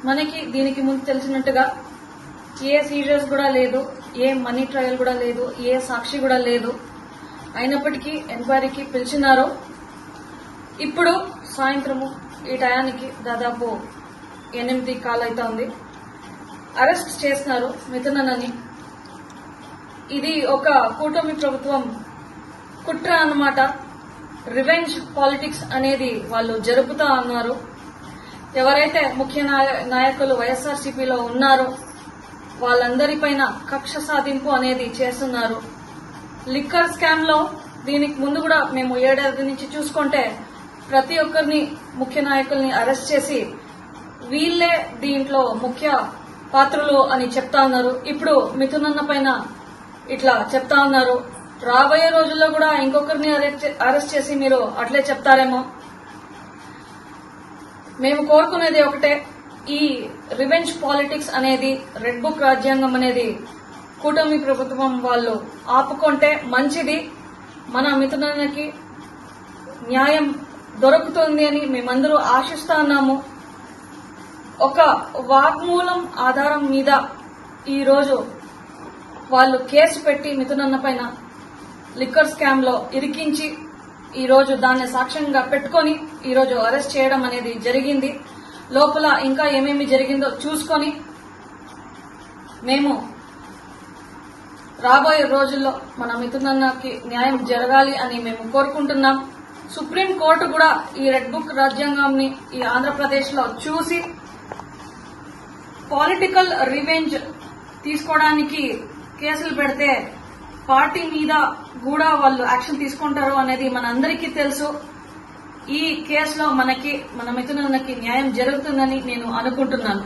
మనకి దీనికి ముందు తెలిసినట్టుగా ఏ సీరియస్ కూడా లేదు, ఏ మనీ ట్రయల్ కూడా లేదు, ఏ సాక్షి కూడా లేదు. అయినప్పటికీ ఎంక్వైరీకి పిలిచినారు. ఇప్పుడు సాయంత్రము ఈ టయానికి దాదాపు 8 కాల్ అవుతోంది. అరెస్ట్ చేస్తున్నారు మిథున్ అన్నని. ఇది ఒక కూటమి ప్రభుత్వం కుట్ర అన్నమాట. రివెంజ్ పాలిటిక్స్ అనేది వాళ్ళు జరుపుతా ఉన్నారు. ఎవరైతే ముఖ్య నాయకులు వైఎస్ఆర్సీపీలో ఉన్నారో వాళ్ళందరిపైన కక్ష సాధింపు అనేది చేస్తున్నారు. లిక్కర్ స్కామ్ లో దీనికి ముందు కూడా మేము 7 ఏళ్ల నుంచి చూసుకుంటే ప్రతి ఒక్కరిని ముఖ్య నాయకుల్ని అరెస్ట్ చేసి వీళ్లే దీంట్లో ముఖ్య పాత్రలు అని చెప్తా ఉన్నారు. ఇప్పుడు మిథున్ అన్న పైన ఇట్లా చెప్తా ఉన్నారు. రాబోయే రోజుల్లో కూడా ఇంకొకరిని అరెస్ట్ చేసి మీరు అట్లే చెప్తారేమో. మేము కోరుకునేది ఒకటే, ఈ రివెంజ్ పాలిటిక్స్ అనేది, రెడ్ బుక్ రాజ్యాంగం అనేది కూటమి ప్రభుత్వం వాళ్ళు ఆపుకుంటే మంచిది. మన మిథునన్నకి న్యాయం దొరుకుతుంది అని మేమందరూ ఆశిస్తా ఉన్నాము. ఒక వాగ్మూలం ఆధారం మీద ఈ రోజు వాళ్ళు కేసు పెట్టి మిథునన్న పైన లిక్కర్ స్కామ్ లో ఇరికించి ఈ రోజు దాన్ని సాక్ష్యంగా పెట్టుకుని ఈ రోజు అరెస్ట్ చేయడం అనేది జరిగింది. లోపల ఇంకా ఏమేమి జరిగిందో చూసుకొని మేము రాబోయే రోజుల్లో మన మిథునన్నకి న్యాయం జరగాలి అని మేము కోరుకుంటున్నాం. సుప్రీం కోర్టు కూడా ఈ రెడ్ బుక్ రాజ్యాంగాన్ని ఈ ఆంధ్రప్రదేశ్ లో చూసి పొలిటికల్ రివెంజ్ తీసుకోవడానికి కేసులు పెడితే పార్టీ మీద కూడా వాళ్ళు యాక్షన్ తీసుకుంటారు అనేది మనందరికీ తెలుసు. ఈ కేసులో మన మిథునన్నకి న్యాయం జరుగుతుందని నేను అనుకుంటున్నాను.